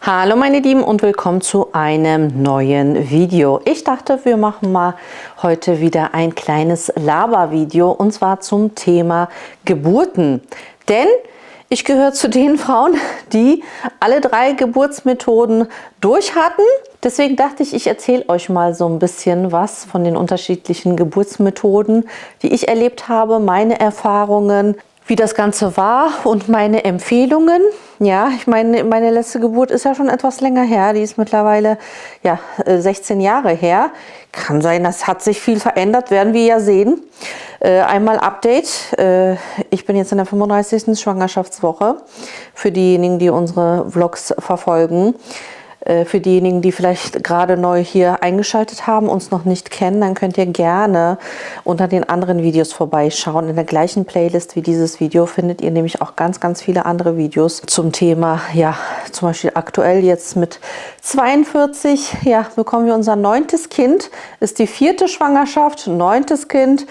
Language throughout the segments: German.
Hallo meine Lieben und willkommen zu einem neuen Video. Ich dachte, wir machen mal heute wieder ein kleines Labervideo und zwar zum Thema Geburten. Denn ich gehöre zu den Frauen, die alle 3 Geburtsmethoden durch hatten. Deswegen dachte ich, ich erzähle euch mal so ein bisschen was von den unterschiedlichen Geburtsmethoden, die ich erlebt habe, meine Erfahrungen, wie das Ganze war und meine Empfehlungen. Ja, ich meine, meine letzte Geburt ist ja schon etwas länger her. Die ist mittlerweile 16 Jahre her. Kann sein, das hat sich viel verändert, werden wir ja sehen. Einmal Update. Ich bin jetzt in der 35. Schwangerschaftswoche. Für diejenigen, die unsere Vlogs verfolgen. Für diejenigen, die vielleicht gerade neu hier eingeschaltet haben, uns noch nicht kennen, dann könnt ihr gerne unter den anderen Videos vorbeischauen. In der gleichen Playlist wie dieses Video findet ihr nämlich auch ganz, ganz viele andere Videos zum Thema, ja, zum Beispiel aktuell jetzt mit 42, ja, bekommen wir unser 9. Kind, ist die 4. Schwangerschaft, 9. Kind.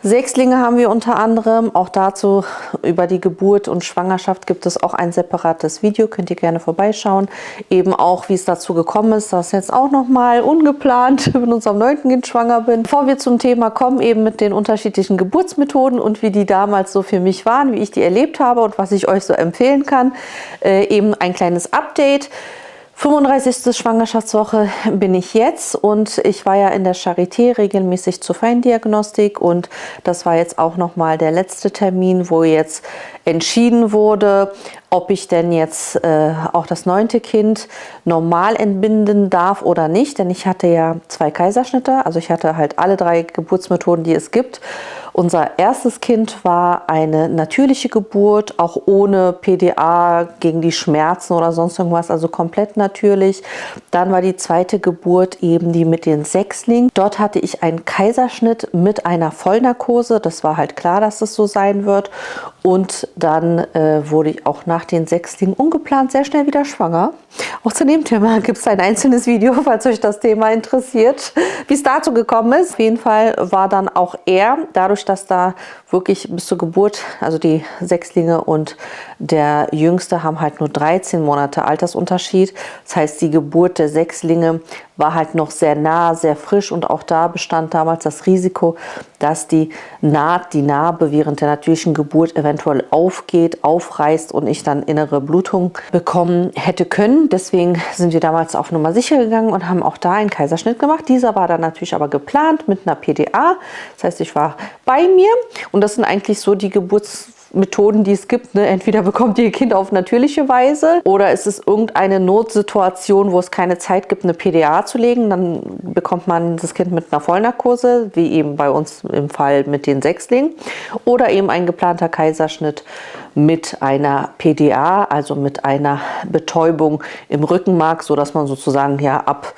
Sechslinge haben wir unter anderem, auch dazu über die Geburt und Schwangerschaft gibt es auch ein separates Video, könnt ihr gerne vorbeischauen. Eben auch, wie es dazu gekommen ist, das jetzt auch nochmal ungeplant mit unserem 9. Kind schwanger bin. Bevor wir zum Thema kommen, eben mit den unterschiedlichen Geburtsmethoden und wie die damals so für mich waren, wie ich die erlebt habe und was ich euch so empfehlen kann, eben ein kleines Update. 35. Schwangerschaftswoche bin ich jetzt und ich war ja in der Charité regelmäßig zur Feindiagnostik und das war jetzt auch nochmal der letzte Termin, wo jetzt entschieden wurde, ob ich denn jetzt auch das 9. Kind normal entbinden darf oder nicht, denn ich hatte ja 2 Kaiserschnitte, also ich hatte halt alle 3 Geburtsmethoden, die es gibt. Unser erstes Kind war eine natürliche Geburt, auch ohne PDA gegen die Schmerzen oder sonst irgendwas, also komplett natürlich. Dann war die zweite Geburt eben die mit den Sechslingen. Dort hatte ich einen Kaiserschnitt mit einer Vollnarkose. Das war halt klar, dass es so sein wird. Und dann wurde ich auch nach den Sechslingen ungeplant sehr schnell wieder schwanger. Auch zu dem Thema gibt es ein einzelnes Video, falls euch das Thema interessiert, wie es dazu gekommen ist. Auf jeden Fall war dann auch er, dadurch, dass da wirklich bis zur Geburt, also die Sechslinge und der Jüngste haben halt nur 13 Monate Altersunterschied. Das heißt, die Geburt der Sechslinge war halt noch sehr nah, sehr frisch und auch da bestand damals das Risiko, dass die Narbe während der natürlichen Geburt eventuell aufgeht, aufreißt und ich dann innere Blutung bekommen hätte können. Deswegen sind wir damals auf Nummer sicher gegangen und haben auch da einen Kaiserschnitt gemacht. Dieser war dann natürlich aber geplant mit einer PDA. Das heißt, ich war bei mir und das sind eigentlich so die Geburtsmethoden, die es gibt. Ne? Entweder bekommt ihr Kind auf natürliche Weise oder es ist irgendeine Notsituation, wo es keine Zeit gibt, eine PDA zu legen. Dann bekommt man das Kind mit einer Vollnarkose, wie eben bei uns im Fall mit den Sechslingen. Oder eben ein geplanter Kaiserschnitt mit einer PDA, also mit einer Betäubung im Rückenmark, sodass man sozusagen ja ab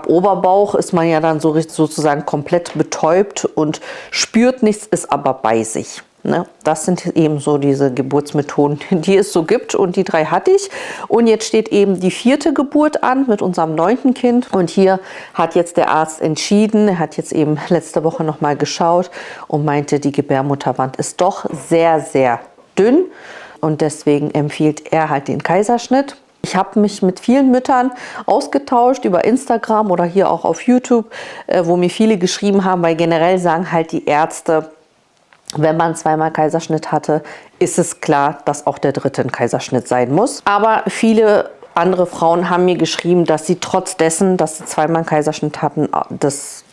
Oberbauch ist man ja dann so sozusagen komplett betäubt und spürt nichts, ist aber bei sich. Ne? Das sind eben so diese Geburtsmethoden, die es so gibt und die 3 hatte ich. Und jetzt steht eben die 4. Geburt an mit unserem 9. Kind. Und hier hat jetzt der Arzt entschieden, er hat jetzt eben letzte Woche nochmal geschaut und meinte, die Gebärmutterwand ist doch sehr, sehr dünn. Und deswegen empfiehlt er halt den Kaiserschnitt. Ich habe mich mit vielen Müttern ausgetauscht über Instagram oder hier auch auf YouTube, wo mir viele geschrieben haben, weil generell sagen halt die Ärzte, wenn man 2-mal Kaiserschnitt hatte, ist es klar, dass auch der 3. ein Kaiserschnitt sein muss. Aber viele andere Frauen haben mir geschrieben, dass sie trotz dessen, dass sie 2-mal einen Kaiserschnitt hatten, das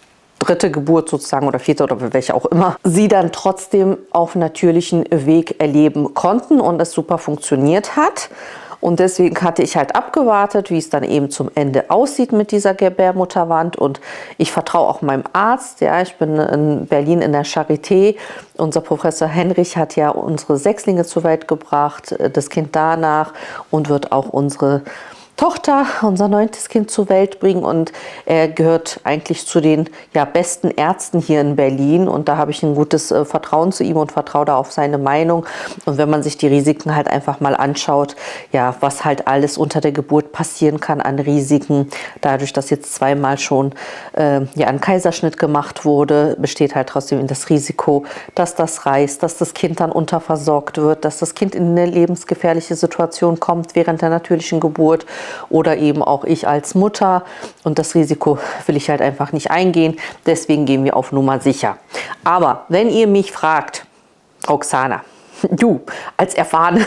3. Geburt sozusagen oder 4. oder welche auch immer, sie dann trotzdem auf natürlichen Weg erleben konnten und es super funktioniert hat. Und deswegen hatte ich halt abgewartet, wie es dann eben zum Ende aussieht mit dieser Gebärmutterwand. Und ich vertraue auch meinem Arzt. Ja, ich bin in Berlin in der Charité. Unser Professor Henrich hat ja unsere Sechslinge zur Welt gebracht, das Kind danach und wird auch unsere Tochter, unser 9. Kind zur Welt bringen und er gehört eigentlich zu den besten Ärzten hier in Berlin und da habe ich ein gutes Vertrauen zu ihm und vertraue da auf seine Meinung. Und wenn man sich die Risiken halt einfach mal anschaut, was halt alles unter der Geburt passieren kann an Risiken, dadurch, dass jetzt zweimal schon ein Kaiserschnitt gemacht wurde, besteht halt trotzdem das Risiko, dass das reißt, dass das Kind dann unterversorgt wird, dass das Kind in eine lebensgefährliche Situation kommt während der natürlichen Geburt oder eben auch ich als Mutter. Und das Risiko will ich halt einfach nicht eingehen. Deswegen gehen wir auf Nummer sicher. Aber wenn ihr mich fragt, Roxana, du als erfahrene,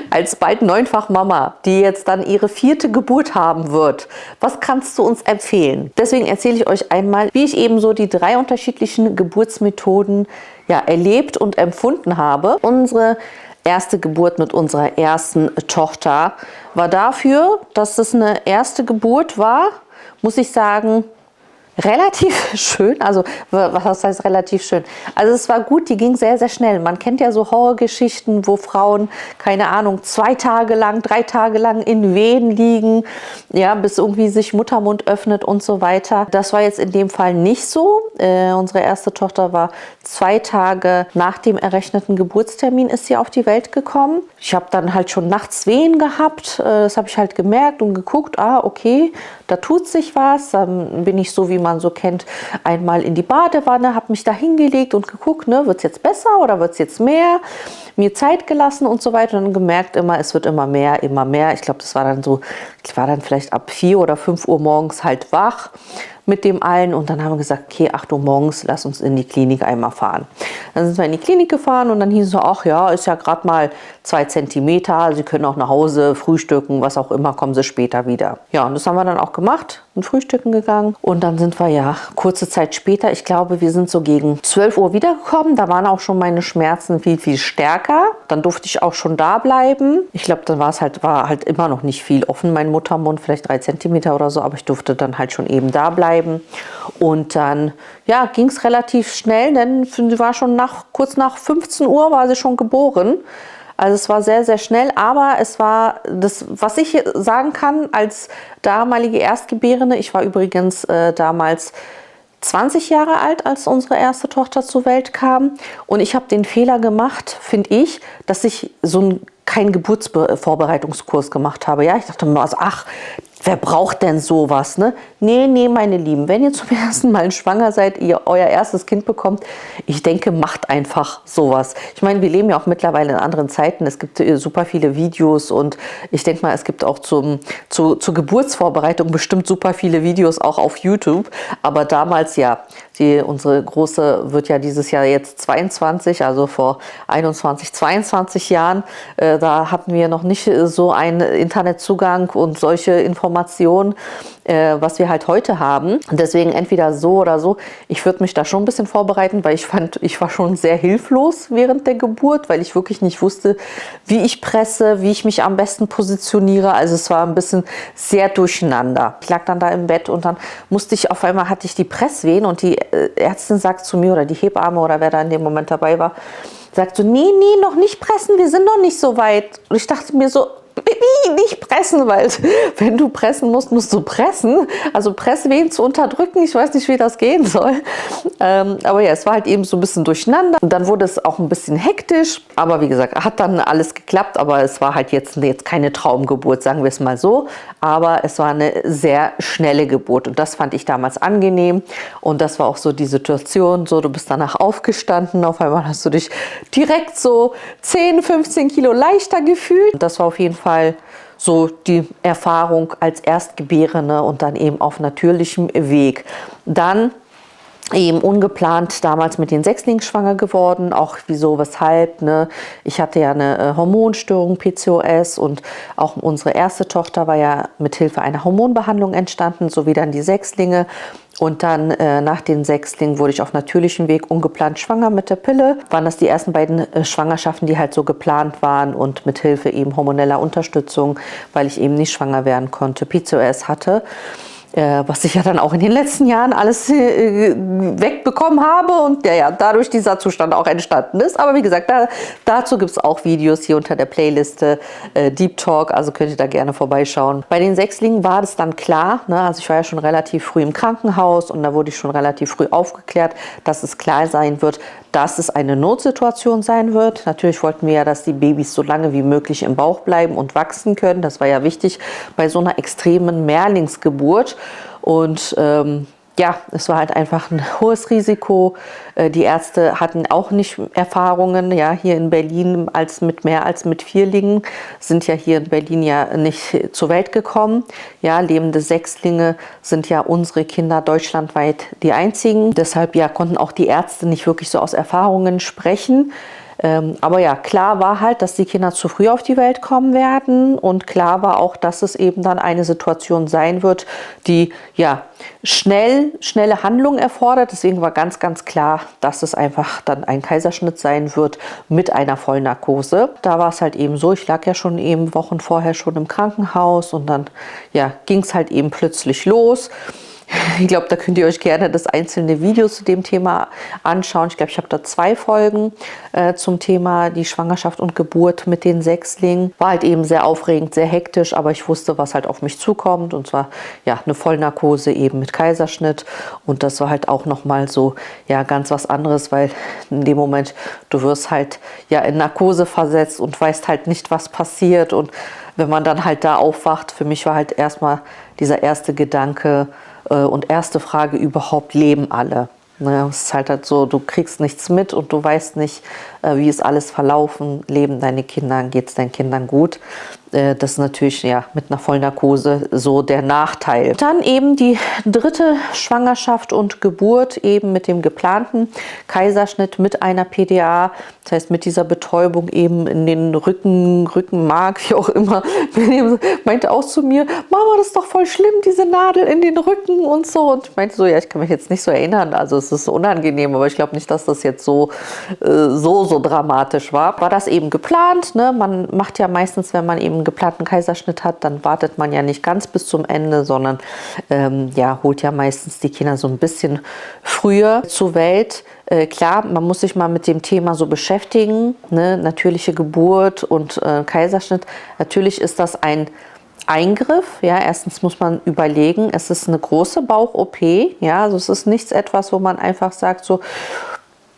als bald 9-fach Mama, die jetzt dann ihre 4. Geburt haben wird, was kannst du uns empfehlen? Deswegen erzähle ich euch einmal, wie ich eben so die 3 unterschiedlichen Geburtsmethoden erlebt und empfunden habe. Unsere erste Geburt mit unserer ersten Tochter war dafür, dass es eine erste Geburt war, muss ich sagen, relativ schön. Also was heißt relativ schön? Also es war gut, die ging sehr, sehr schnell. Man kennt ja so Horrorgeschichten, wo Frauen, keine Ahnung, 2 Tage lang, 3 Tage lang in Wehen liegen, bis irgendwie sich Muttermund öffnet und so weiter. Das war jetzt in dem Fall nicht so. Unsere erste Tochter war 2 Tage nach dem errechneten Geburtstermin ist sie auf die Welt gekommen. Ich habe dann halt schon nachts Wehen gehabt. Das habe ich halt gemerkt und geguckt, okay, da tut sich was. Dann bin ich so, wie man so kennt, einmal in die Badewanne, habe mich da hingelegt und geguckt, wird es jetzt besser oder wird es jetzt mehr? Mir Zeit gelassen und so weiter und dann gemerkt es wird immer mehr, immer mehr. Ich glaube, das war dann so, ich war dann vielleicht ab 4 oder 5 Uhr morgens halt wach mit dem allen und dann haben wir gesagt, okay, 8 Uhr morgens, lass uns in die Klinik einmal fahren. Dann sind wir in die Klinik gefahren und dann hieß es so, ist ja gerade mal 2 Zentimeter, Sie können auch nach Hause frühstücken, was auch immer, kommen Sie später wieder. Ja, und das haben wir dann auch gemacht, sind frühstücken gegangen und dann sind wir kurze Zeit später, ich glaube, wir sind so gegen 12 Uhr wiedergekommen, da waren auch schon meine Schmerzen viel, viel stärker. Dann durfte ich auch schon da bleiben. Ich glaube, dann war halt immer noch nicht viel offen, mein Muttermund, vielleicht 3 Zentimeter oder so, aber ich durfte dann halt schon eben da bleiben. Und dann, ging es relativ schnell, denn sie war schon kurz nach 15 Uhr war sie schon geboren. Also es war sehr, sehr schnell, aber es war das, was ich sagen kann als damalige Erstgebärende, ich war übrigens damals 20 Jahre alt, als unsere erste Tochter zur Welt kam. Und ich habe den Fehler gemacht, finde ich, dass ich keinen Geburtsvorbereitungskurs gemacht habe. Ich dachte mir, wer braucht denn sowas? Ne? Nee, meine Lieben, wenn ihr zum ersten Mal schwanger seid, ihr euer erstes Kind bekommt, ich denke, macht einfach sowas. Ich meine, wir leben ja auch mittlerweile in anderen Zeiten. Es gibt super viele Videos und ich denke mal, es gibt auch zur Geburtsvorbereitung bestimmt super viele Videos auch auf YouTube. Aber damals unsere Große wird ja dieses Jahr jetzt 22, also vor 21, 22 Jahren. Da hatten wir noch nicht so einen Internetzugang und solche Informationen, was wir halt heute haben. Und deswegen entweder so oder so. Ich würde mich da schon ein bisschen vorbereiten, weil ich war schon sehr hilflos während der Geburt, weil ich wirklich nicht wusste, wie ich presse, wie ich mich am besten positioniere. Also es war ein bisschen sehr durcheinander. Ich lag dann da im Bett und dann hatte ich die Presswehen und die Ärztin sagt zu mir oder die Hebamme oder wer da in dem Moment dabei war, sagt so, nee, noch nicht pressen, wir sind noch nicht so weit. Und ich dachte mir so, nicht pressen, weil wenn du pressen musst, musst du pressen. Also Presswehen zu unterdrücken, ich weiß nicht, wie das gehen soll. Aber es war halt eben so ein bisschen durcheinander. Und dann wurde es auch ein bisschen hektisch. Aber wie gesagt, hat dann alles geklappt. Aber es war halt jetzt keine Traumgeburt, sagen wir es mal so. Aber es war eine sehr schnelle Geburt. Und das fand ich damals angenehm. Und das war auch so die Situation. So, du bist danach aufgestanden. Auf einmal hast du dich direkt so 10, 15 Kilo leichter gefühlt. Und das war auf jeden Fall so die Erfahrung als Erstgebärende und dann eben auf natürlichem Weg. Dann eben ungeplant damals mit den Sechslingen schwanger geworden, auch wieso, weshalb. Ne? Ich hatte ja eine Hormonstörung, PCOS, und auch unsere erste Tochter war ja mit Hilfe einer Hormonbehandlung entstanden, sowie dann die Sechslinge. Und dann nach den Sechslingen wurde ich auf natürlichem Weg ungeplant schwanger mit der Pille. Waren das die ersten beiden Schwangerschaften, die halt so geplant waren und mit Hilfe eben hormoneller Unterstützung, weil ich eben nicht schwanger werden konnte, PCOS hatte. was ich ja dann auch in den letzten Jahren alles wegbekommen habe und ja, dadurch dieser Zustand auch entstanden ist. Aber wie gesagt, dazu gibt es auch Videos hier unter der Playliste Deep Talk, also könnt ihr da gerne vorbeischauen. Bei den Sechslingen war das dann klar, ne? Also ich war ja schon relativ früh im Krankenhaus und da wurde ich schon relativ früh aufgeklärt, dass es klar sein wird, dass es eine Notsituation sein wird. Natürlich wollten wir ja, dass die Babys so lange wie möglich im Bauch bleiben und wachsen können. Das war ja wichtig bei so einer extremen Mehrlingsgeburt. Und ja, es war halt einfach ein hohes Risiko. Die Ärzte hatten auch nicht Erfahrungen, ja, hier in Berlin mit mehr als mit Vierlingen, sind ja hier in Berlin ja nicht zur Welt gekommen. Ja, lebende Sechslinge sind ja unsere Kinder deutschlandweit die einzigen. Deshalb ja konnten auch die Ärzte nicht wirklich so aus Erfahrungen sprechen. Aber ja, klar war halt, dass die Kinder zu früh auf die Welt kommen werden und klar war auch, dass es eben dann eine Situation sein wird, die ja schnelle Handlung erfordert. Deswegen war ganz, ganz klar, dass es einfach dann ein Kaiserschnitt sein wird mit einer Vollnarkose. Da war es halt eben so, ich lag ja schon eben Wochen vorher schon im Krankenhaus und dann ja, ging es halt eben plötzlich los. Ich glaube, da könnt ihr euch gerne das einzelne Video zu dem Thema anschauen. Ich glaube, ich habe da 2 Folgen zum Thema die Schwangerschaft und Geburt mit den Sechslingen. War halt eben sehr aufregend, sehr hektisch, aber ich wusste, was halt auf mich zukommt. Und zwar ja eine Vollnarkose eben mit Kaiserschnitt. Und das war halt auch nochmal so ja ganz was anderes, weil in dem Moment, du wirst halt ja in Narkose versetzt und weißt halt nicht, was passiert. Und wenn man dann halt da aufwacht, für mich war halt erstmal dieser erste Gedanke, und erste Frage überhaupt, leben alle? Naja, es ist halt so, du kriegst nichts mit und du weißt nicht, wie ist alles verlaufen, leben deine Kinder, geht es deinen Kindern gut? Das ist natürlich ja mit einer Vollnarkose so der Nachteil. Dann eben die 3. Schwangerschaft und Geburt eben mit dem geplanten Kaiserschnitt mit einer PDA, das heißt mit dieser Betäubung eben in den Rückenmark, wie auch immer. Meinte auch zu mir, Mama, das ist doch voll schlimm, diese Nadel in den Rücken und so. Und ich meinte so, ja, ich kann mich jetzt nicht so erinnern, also es ist unangenehm, aber ich glaube nicht, dass das jetzt so dramatisch war. War das eben geplant, ne? Man macht ja meistens, wenn man eben einen geplanten Kaiserschnitt hat, dann wartet man ja nicht ganz bis zum Ende, sondern ja, holt ja meistens die Kinder so ein bisschen früher zur Welt. Klar, man muss sich mal mit dem Thema so beschäftigen, ne? Natürliche Geburt und Kaiserschnitt. Natürlich ist das ein Eingriff, ja, erstens muss man überlegen, es ist eine große Bauch-OP, ja, also es ist nichts etwas, wo man einfach sagt so,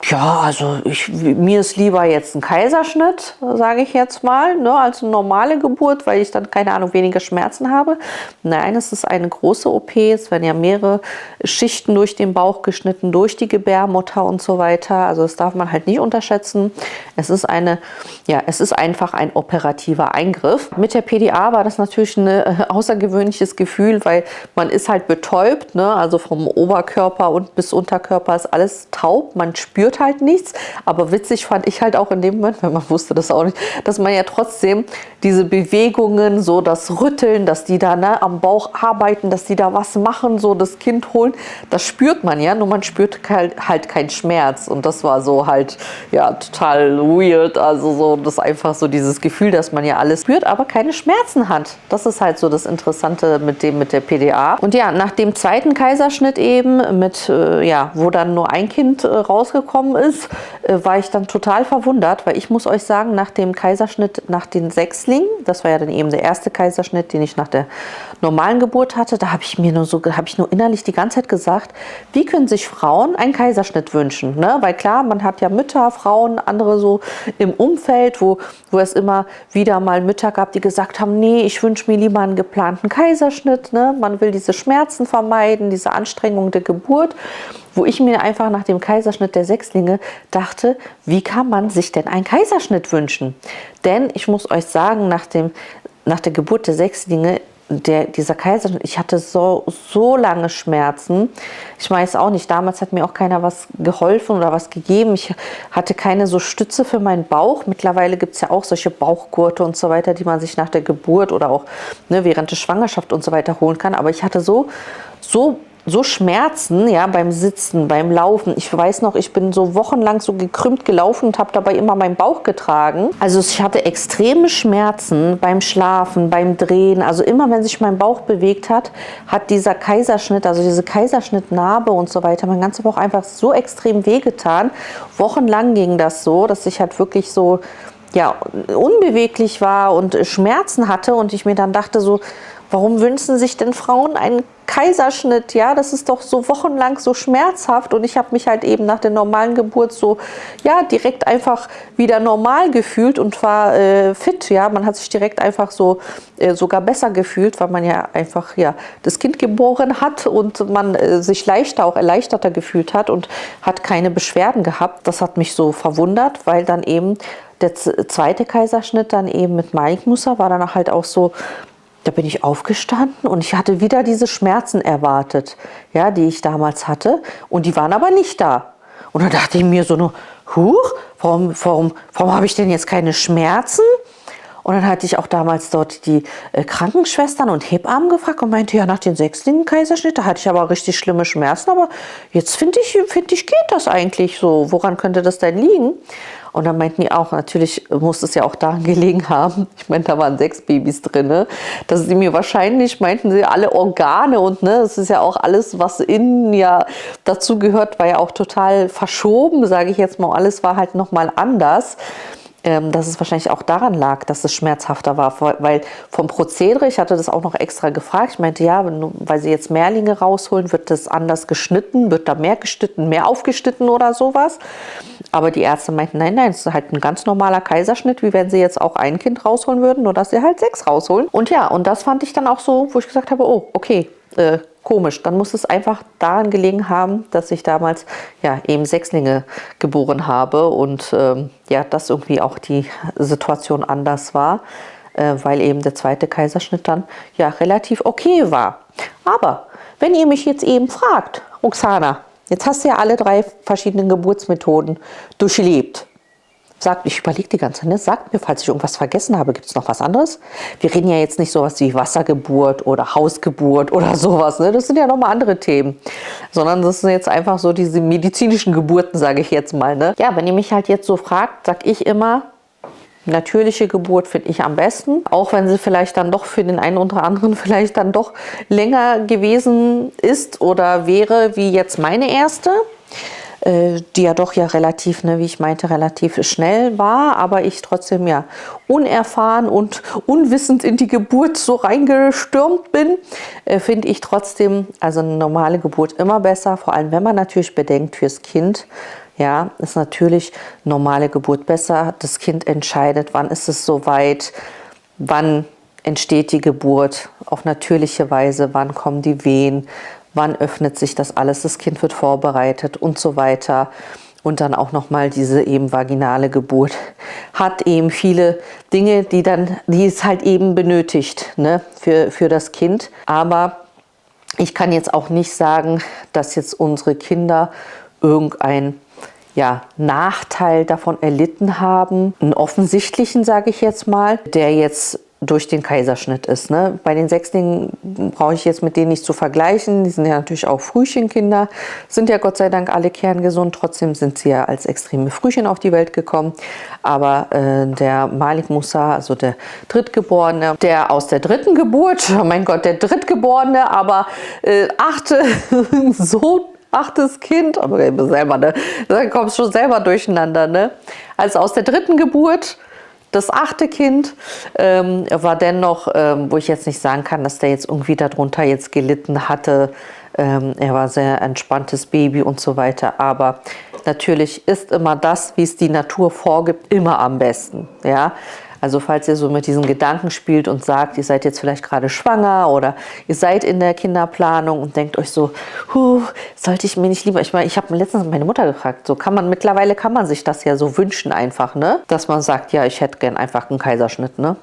ja, also mir ist lieber jetzt ein Kaiserschnitt, sage ich jetzt mal, ne, als eine normale Geburt, weil ich dann, keine Ahnung, weniger Schmerzen habe. Nein, es ist eine große OP, es werden ja mehrere Schichten durch den Bauch geschnitten, durch die Gebärmutter und so weiter. Also das darf man halt nicht unterschätzen. Es ist einfach ein operativer Eingriff. Mit der PDA war das natürlich ein außergewöhnliches Gefühl, weil man ist halt betäubt, ne, also vom Oberkörper und bis Unterkörper ist alles taub, man spürt halt nichts, aber witzig fand ich halt auch in dem Moment, weil man wusste das auch nicht, dass man ja trotzdem diese Bewegungen, so das Rütteln, dass die da am Bauch arbeiten, dass die da was machen, so das Kind holen, das spürt man ja, nur man spürt halt keinen Schmerz und das war so halt, ja, total weird, also so, das ist einfach so dieses Gefühl, dass man ja alles spürt, aber keine Schmerzen hat. Das ist halt so das Interessante mit der PDA. Und ja, nach dem 2. Kaiserschnitt eben, wo dann nur ein Kind rausgekommen ist, war ich dann total verwundert, weil ich muss euch sagen, nach dem Kaiserschnitt, nach den Sechslingen, das war ja dann eben der erste Kaiserschnitt, den ich nach der normalen Geburt hatte, da habe ich nur innerlich die ganze Zeit gesagt, wie können sich Frauen einen Kaiserschnitt wünschen? Ne? Weil klar, man hat ja Mütter, Frauen, andere so im Umfeld, wo es immer wieder mal Mütter gab, die gesagt haben, nee, ich wünsche mir lieber einen geplanten Kaiserschnitt. Ne? Man will diese Schmerzen vermeiden, diese Anstrengung der Geburt. Wo ich mir einfach nach dem Kaiserschnitt der Sechslinge dachte, wie kann man sich denn einen Kaiserschnitt wünschen? Denn ich muss euch sagen, nach der Geburt der Sechslinge, dieser Kaiserschnitt, ich hatte so lange Schmerzen. Ich weiß auch nicht, damals hat mir auch keiner was geholfen oder was gegeben. Ich hatte keine so Stütze für meinen Bauch. Mittlerweile gibt es ja auch solche Bauchgurte und so weiter, die man sich nach der Geburt oder auch während der Schwangerschaft und so weiter holen kann. Aber ich hatte so so Schmerzen, ja, beim Sitzen, beim Laufen. Ich weiß noch, ich bin so wochenlang so gekrümmt gelaufen und habe dabei immer meinen Bauch getragen. Also ich hatte extreme Schmerzen beim Schlafen, beim Drehen. Also immer, wenn sich mein Bauch bewegt hat, hat dieser Kaiserschnitt, also diese Kaiserschnittnarbe und so weiter, mein ganzer Bauch einfach so extrem wehgetan. Wochenlang ging das so, dass ich halt wirklich so, ja, unbeweglich war und Schmerzen hatte und ich mir dann dachte so, warum wünschen sich denn Frauen einen Kaiserschnitt? Ja, das ist doch so wochenlang so schmerzhaft und ich habe mich halt eben nach der normalen Geburt so, ja, direkt einfach wieder normal gefühlt und war fit, ja, man hat sich direkt einfach so sogar besser gefühlt, weil man ja einfach, ja, das Kind geboren hat und man sich leichter, auch erleichterter gefühlt hat und hat keine Beschwerden gehabt. Das hat mich so verwundert, weil dann eben der zweite Kaiserschnitt dann eben mit Malik Musa war dann halt auch so, da bin ich aufgestanden und ich hatte wieder diese Schmerzen erwartet, ja, die ich damals hatte und die waren aber nicht da. Und dann dachte ich mir so nur, huch, warum habe ich denn jetzt keine Schmerzen? Und dann hatte ich auch damals dort die Krankenschwestern und Hebammen gefragt und meinte, ja, nach den Sechslingen-Kaiserschnitt, da hatte ich aber richtig schlimme Schmerzen, aber jetzt finde ich, geht das eigentlich so. Woran könnte das denn liegen? Und dann meinten die auch, natürlich muss es ja auch daran gelegen haben, ich meine, da waren 6 Babys drin, ne, dass sie mir wahrscheinlich, meinten sie, alle Organe und ne, das ist ja auch alles, was innen ja dazu gehört, war ja auch total verschoben, sage ich jetzt mal, alles war halt nochmal anders. Dass es wahrscheinlich auch daran lag, dass es schmerzhafter war, weil vom Prozedere, ich hatte das auch noch extra gefragt, ich meinte, ja, weil sie jetzt Mehrlinge rausholen, wird das anders geschnitten, wird da mehr geschnitten, mehr aufgeschnitten oder sowas. Aber die Ärzte meinten, nein, es ist halt ein ganz normaler Kaiserschnitt, wie wenn sie jetzt auch ein Kind rausholen würden, nur dass sie halt 6 rausholen. Und ja, und das fand ich dann auch so, wo ich gesagt habe, oh, okay, komisch. Dann muss es einfach daran gelegen haben, dass ich damals ja eben Sechslinge geboren habe und ja, dass irgendwie auch die Situation anders war, weil eben der zweite Kaiserschnitt dann ja relativ okay war. Aber wenn ihr mich jetzt eben fragt, Roxana, jetzt hast du ja alle 3 verschiedenen Geburtsmethoden durchlebt. Ich überlege die ganze Zeit, ne? Sagt mir, falls ich irgendwas vergessen habe, gibt es noch was anderes? Wir reden ja jetzt nicht sowas wie Wassergeburt oder Hausgeburt oder sowas, ne? Das sind ja nochmal andere Themen. Sondern das sind jetzt einfach so diese medizinischen Geburten, sage ich jetzt mal, ne? Ja, wenn ihr mich halt jetzt so fragt, sage ich immer, natürliche Geburt finde ich am besten. Auch wenn sie vielleicht dann doch für den einen oder anderen vielleicht dann doch länger gewesen ist oder wäre wie jetzt meine erste. Die ja doch ja relativ, ne, wie ich meinte, relativ schnell war, aber ich trotzdem ja unerfahren und unwissend in die Geburt so reingestürmt bin, finde ich trotzdem also eine normale Geburt immer besser, vor allem wenn man natürlich bedenkt fürs Kind, ja, ist natürlich normale Geburt besser. Das Kind entscheidet, wann ist es soweit, wann entsteht die Geburt auf natürliche Weise, wann kommen die Wehen, wann öffnet sich das alles, das Kind wird vorbereitet und so weiter. Und dann auch nochmal diese eben vaginale Geburt hat eben viele Dinge, die es halt eben benötigt, ne, für das Kind. Aber ich kann jetzt auch nicht sagen, dass jetzt unsere Kinder irgendein Nachteil davon erlitten haben. Einen offensichtlichen, sage ich jetzt mal, der jetzt durch den Kaiserschnitt ist. Ne? Bei den Sechslingen brauche ich jetzt mit denen nicht zu vergleichen. Die sind ja natürlich auch Frühchenkinder, sind ja Gott sei Dank alle kerngesund. Trotzdem sind sie ja als extreme Frühchen auf die Welt gekommen. Aber der Malik Musa, also der Drittgeborene, der aus der dritten Geburt, oh mein Gott, der Drittgeborene, aber 8. Kind, aber selber, ne? Da kommst du schon selber durcheinander. Ne? Also aus der dritten Geburt, das 8. Kind war dennoch, wo ich jetzt nicht sagen kann, dass der jetzt irgendwie darunter jetzt gelitten hatte. Er war ein sehr entspanntes Baby und so weiter. Aber natürlich ist immer das, wie es die Natur vorgibt, immer am besten. Ja? Also falls ihr so mit diesen Gedanken spielt und sagt, ihr seid jetzt vielleicht gerade schwanger oder ihr seid in der Kinderplanung und denkt euch so, sollte ich mir nicht lieber, ich meine, ich habe letztens meine Mutter gefragt, so mittlerweile kann man sich das ja so wünschen einfach, ne? Dass man sagt, ja, ich hätte gern einfach einen Kaiserschnitt, ne?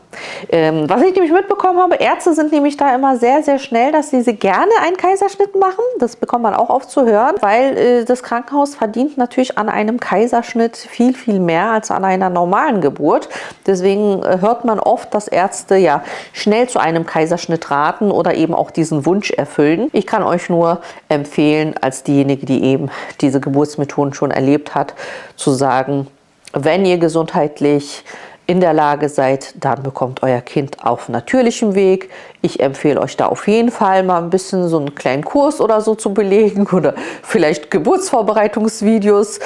Was ich nämlich mitbekommen habe, Ärzte sind nämlich da immer sehr, sehr schnell, dass sie gerne einen Kaiserschnitt machen. Das bekommt man auch oft zu hören, weil das Krankenhaus verdient natürlich an einem Kaiserschnitt viel, viel mehr als an einer normalen Geburt. Deswegen deswegen hört man oft, dass Ärzte ja schnell zu einem Kaiserschnitt raten oder eben auch diesen Wunsch erfüllen. Ich kann euch nur empfehlen, als diejenige, die eben diese Geburtsmethoden schon erlebt hat, zu sagen, wenn ihr gesundheitlich in der Lage seid, dann bekommt euer Kind auf natürlichem Weg. Ich empfehle euch da auf jeden Fall mal ein bisschen so einen kleinen Kurs oder so zu belegen oder vielleicht Geburtsvorbereitungsvideos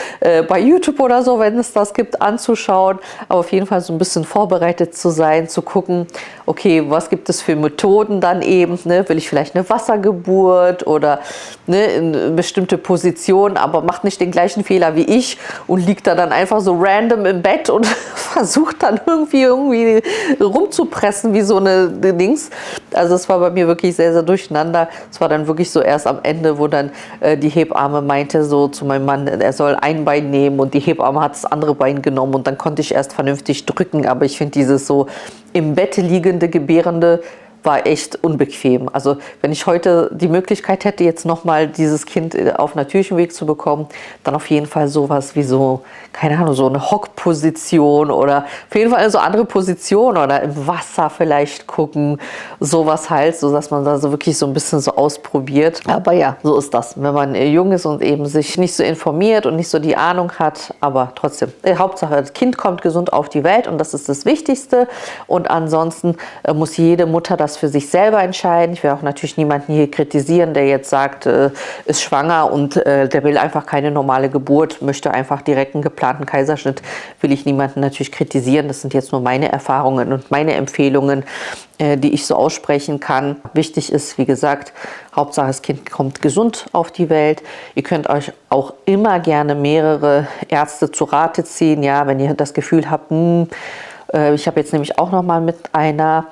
bei YouTube oder so, wenn es das gibt, anzuschauen. Aber auf jeden Fall so ein bisschen vorbereitet zu sein, zu gucken, okay, was gibt es für Methoden dann eben, ne? Will ich vielleicht eine Wassergeburt oder ne, in bestimmte Positionen, aber macht nicht den gleichen Fehler wie ich und liegt da dann einfach so random im Bett und versucht dann irgendwie rumzupressen wie so eine Dings. Also es war bei mir wirklich sehr, sehr durcheinander. Es war dann wirklich so erst am Ende, wo dann die Hebamme meinte so zu meinem Mann, er soll ein Bein nehmen und die Hebamme hat das andere Bein genommen und dann konnte ich erst vernünftig drücken. Aber ich finde dieses so im Bett liegende, gebärende war echt unbequem. Also wenn ich heute die Möglichkeit hätte, jetzt nochmal dieses Kind auf natürlichem Weg zu bekommen, dann auf jeden Fall sowas wie so, keine Ahnung, so eine Hockposition oder auf jeden Fall so andere Position oder im Wasser vielleicht gucken, sowas halt, so dass man da so wirklich so ein bisschen so ausprobiert. Aber ja, so ist das, wenn man jung ist und eben sich nicht so informiert und nicht so die Ahnung hat, aber trotzdem, Hauptsache, das Kind kommt gesund auf die Welt und das ist das Wichtigste und ansonsten muss jede Mutter das für sich selber entscheiden. Ich will auch natürlich niemanden hier kritisieren, der jetzt sagt, ist schwanger und der will einfach keine normale Geburt, möchte einfach direkt einen geplanten Kaiserschnitt, will ich niemanden natürlich kritisieren. Das sind jetzt nur meine Erfahrungen und meine Empfehlungen, die ich so aussprechen kann. Wichtig ist, wie gesagt, Hauptsache das Kind kommt gesund auf die Welt. Ihr könnt euch auch immer gerne mehrere Ärzte zu Rate ziehen, ja, wenn ihr das Gefühl habt, ich habe jetzt nämlich auch noch mal mit einer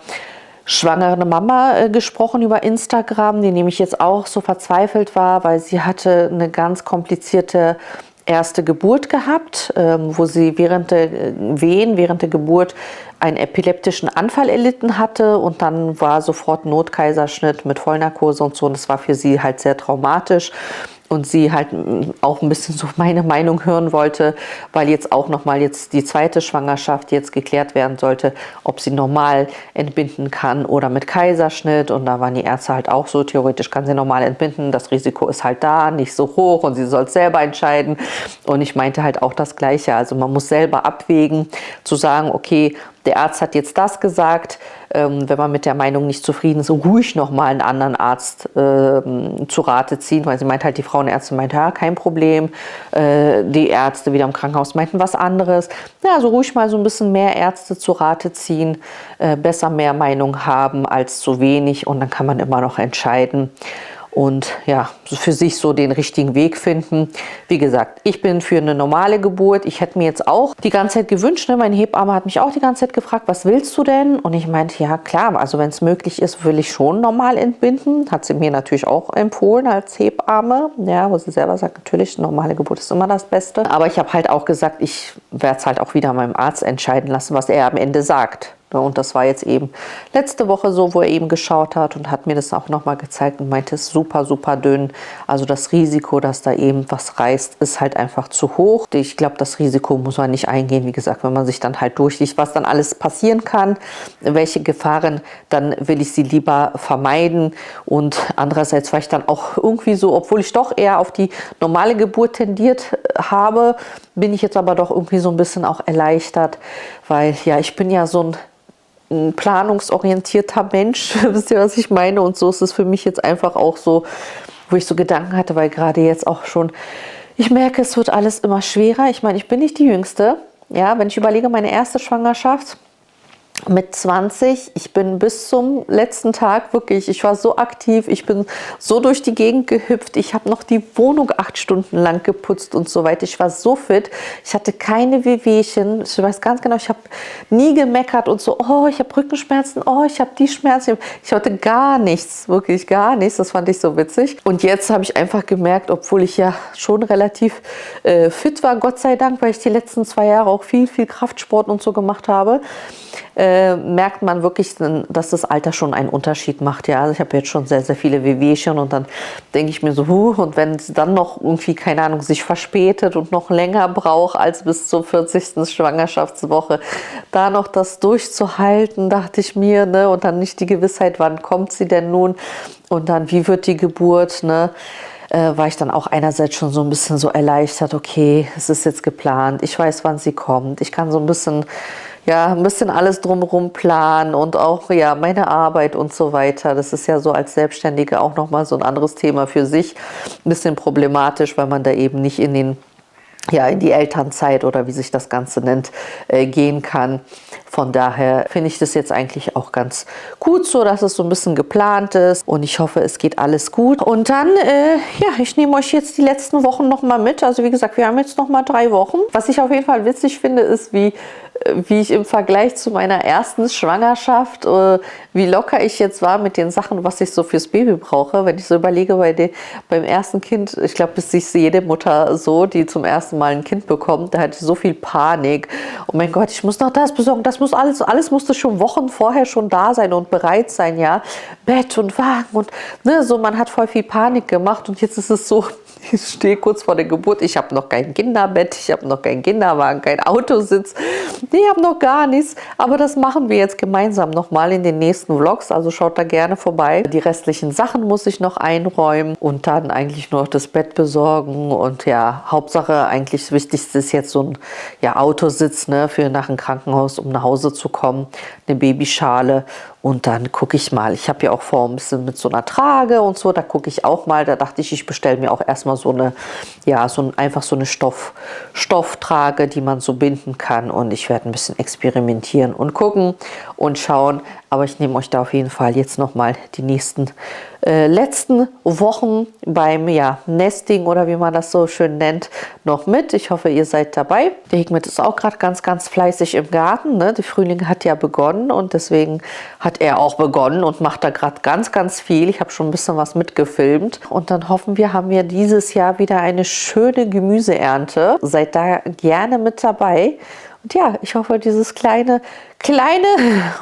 schwangere Mama gesprochen über Instagram, die nämlich jetzt auch so verzweifelt war, weil sie hatte eine ganz komplizierte erste Geburt gehabt, wo sie während der Wehen, während der Geburt einen epileptischen Anfall erlitten hatte und dann war sofort Notkaiserschnitt mit Vollnarkose und so und das war für sie halt sehr traumatisch. Und sie halt auch ein bisschen so meine Meinung hören wollte, weil jetzt auch nochmal jetzt die zweite Schwangerschaft jetzt geklärt werden sollte, ob sie normal entbinden kann oder mit Kaiserschnitt. Und da waren die Ärzte halt auch so, theoretisch kann sie normal entbinden, das Risiko ist halt da, nicht so hoch und sie soll es selber entscheiden. Und ich meinte halt auch das Gleiche, also man muss selber abwägen, zu sagen, okay, der Arzt hat jetzt das gesagt, wenn man mit der Meinung nicht zufrieden ist, ruhig nochmal einen anderen Arzt zu Rate ziehen, weil sie meint halt, die Frauenärztin meint, ja, kein Problem, die Ärzte wieder im Krankenhaus meinten was anderes. Ja, also ruhig mal so ein bisschen mehr Ärzte zu Rate ziehen, besser mehr Meinung haben als zu wenig und dann kann man immer noch entscheiden. Und ja, für sich so den richtigen Weg finden. Wie gesagt, ich bin für eine normale Geburt. Ich hätte mir jetzt auch die ganze Zeit gewünscht, ne? Meine Hebamme hat mich auch die ganze Zeit gefragt, was willst du denn? Und ich meinte, ja klar, also wenn es möglich ist, will ich schon normal entbinden. Hat sie mir natürlich auch empfohlen als Hebamme. Ja, wo sie selber sagt, natürlich, normale Geburt ist immer das Beste. Aber ich habe halt auch gesagt, ich werde es halt auch wieder meinem Arzt entscheiden lassen, was er am Ende sagt. Und das war jetzt eben letzte Woche so, wo er eben geschaut hat und hat mir das auch nochmal gezeigt und meinte, es ist super, super dünn. Also das Risiko, dass da eben was reißt, ist halt einfach zu hoch. Ich glaube, das Risiko muss man nicht eingehen. Wie gesagt, wenn man sich dann halt durchliest, was dann alles passieren kann, welche Gefahren, dann will ich sie lieber vermeiden. Und andererseits war ich dann auch irgendwie so, obwohl ich doch eher auf die normale Geburt tendiert habe, bin ich jetzt aber doch irgendwie so ein bisschen auch erleichtert, weil ja, ich bin ja so ein planungsorientierter Mensch, wisst ihr, was ich meine? Und so ist es für mich jetzt einfach auch so, wo ich so Gedanken hatte, weil gerade jetzt auch schon, ich merke, es wird alles immer schwerer. Ich meine, ich bin nicht die Jüngste. Ja, wenn ich überlege, meine erste Schwangerschaft mit 20, ich bin bis zum letzten Tag wirklich, ich war so aktiv, ich bin so durch die Gegend gehüpft, ich habe noch die Wohnung 8 Stunden lang geputzt und so weiter. Ich war so fit, ich hatte keine Wehwehchen, ich weiß ganz genau, ich habe nie gemeckert und so, oh, ich habe Rückenschmerzen, oh, ich habe die Schmerzen. Ich hatte gar nichts, wirklich gar nichts, das fand ich so witzig. Und jetzt habe ich einfach gemerkt, obwohl ich ja schon relativ fit war, Gott sei Dank, weil ich die letzten 2 Jahre auch viel Kraftsport und so gemacht habe, merkt man wirklich, dass das Alter schon einen Unterschied macht. Ja, also ich habe jetzt schon sehr, sehr viele Wehwehchen und dann denke ich mir so, und wenn es dann noch irgendwie, keine Ahnung, sich verspätet und noch länger braucht als bis zur 40. Schwangerschaftswoche, da noch das durchzuhalten, dachte ich mir, ne, und dann nicht die Gewissheit, wann kommt sie denn nun und dann, wie wird die Geburt, ne, war ich dann auch einerseits schon so ein bisschen so erleichtert, okay, es ist jetzt geplant, ich weiß, wann sie kommt, ich kann so ein bisschen, ja, ein bisschen alles drumherum planen und auch, ja, meine Arbeit und so weiter. Das ist ja so als Selbstständige auch nochmal so ein anderes Thema für sich, ein bisschen problematisch, weil man da eben nicht in den, ja, in die Elternzeit oder wie sich das Ganze nennt, gehen kann. Von daher finde ich das jetzt eigentlich auch ganz gut so, dass es so ein bisschen geplant ist und ich hoffe, es geht alles gut. Und dann, ja, ich nehme euch jetzt die letzten Wochen nochmal mit. Also wie gesagt, wir haben jetzt nochmal 3 Wochen. Was ich auf jeden Fall witzig finde, ist, wie ich im Vergleich zu meiner ersten Schwangerschaft, wie locker ich jetzt war mit den Sachen, was ich so fürs Baby brauche. Wenn ich so überlege, beim ersten Kind, ich glaube, das ist jede Mutter so, die zum ersten Mal ein Kind bekommt, da hatte ich so viel Panik. Oh mein Gott, ich muss noch das besorgen, das muss alles musste schon Wochen vorher schon da sein und bereit sein, ja. Bett und Wagen und ne, so, man hat voll viel Panik gemacht und jetzt ist es so, ich stehe kurz vor der Geburt, ich habe noch kein Kinderbett, ich habe noch keinen Kinderwagen, kein Autositz, ich habe noch gar nichts, aber das machen wir jetzt gemeinsam nochmal in den nächsten Vlogs, also schaut da gerne vorbei. Die restlichen Sachen muss ich noch einräumen und dann eigentlich nur noch das Bett besorgen und ja, Hauptsache eigentlich das Wichtigste ist jetzt so ein, ja, Autositz, ne, für nach dem Krankenhaus, um nach Hause zu kommen, eine Babyschale und dann gucke ich mal. Ich habe ja auch vor, ein bisschen mit so einer Trage und so, da gucke ich auch mal, da dachte ich, ich bestelle mir auch erstmal so eine, ja, einfach so eine Stofftrage, die man so binden kann und ich werde ein bisschen experimentieren und gucken und schauen, aber ich nehme euch da auf jeden Fall jetzt nochmal die nächsten letzten Wochen beim, ja, Nesting oder wie man das so schön nennt, noch mit. Ich hoffe, ihr seid dabei. Der Hikmet ist auch gerade ganz, ganz fleißig im Garten, ne? Der Frühling hat ja begonnen und deswegen hat er auch begonnen und macht da gerade ganz, ganz viel. Ich habe schon ein bisschen was mitgefilmt und dann hoffen wir, haben wir dieses Jahr wieder eine schöne Gemüseernte. Seid da gerne mit dabei. Und ja, ich hoffe, dieses kleine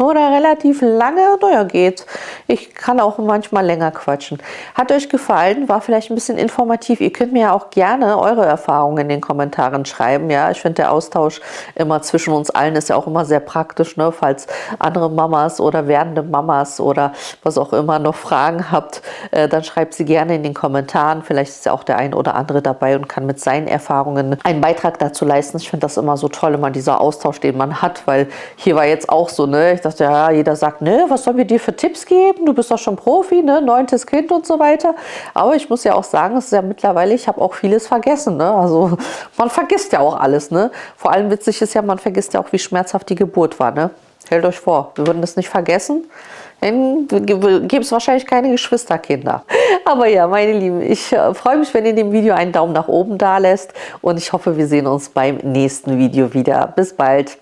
oder relativ lange, naja, geht. Ich kann auch manchmal länger quatschen. Hat euch gefallen? War vielleicht ein bisschen informativ. Ihr könnt mir ja auch gerne eure Erfahrungen in den Kommentaren schreiben. Ja, ich finde, der Austausch immer zwischen uns allen ist ja auch immer sehr praktisch, ne? Falls andere Mamas oder werdende Mamas oder was auch immer noch Fragen habt, dann schreibt sie gerne in den Kommentaren. Vielleicht ist ja auch der ein oder andere dabei und kann mit seinen Erfahrungen einen Beitrag dazu leisten. Ich finde das immer so toll, immer dieser Austausch, den man hat, weil hier war jetzt auch so, ne? Ich dachte, ja, jeder sagt, ne, was sollen wir dir für Tipps geben? Du bist doch schon Profi, ne? 9. Kind und so weiter. Aber ich muss ja auch sagen, es ist ja mittlerweile, ich habe auch vieles vergessen, ne? Also man vergisst ja auch alles, ne? Vor allem witzig ist ja, man vergisst ja auch, wie schmerzhaft die Geburt war, ne? Stellt euch vor, wir würden das nicht vergessen. Dann gibt es wahrscheinlich keine Geschwisterkinder. Aber ja, meine Lieben, ich freue mich, wenn ihr dem Video einen Daumen nach oben da lässt und ich hoffe, wir sehen uns beim nächsten Video wieder. Bis bald.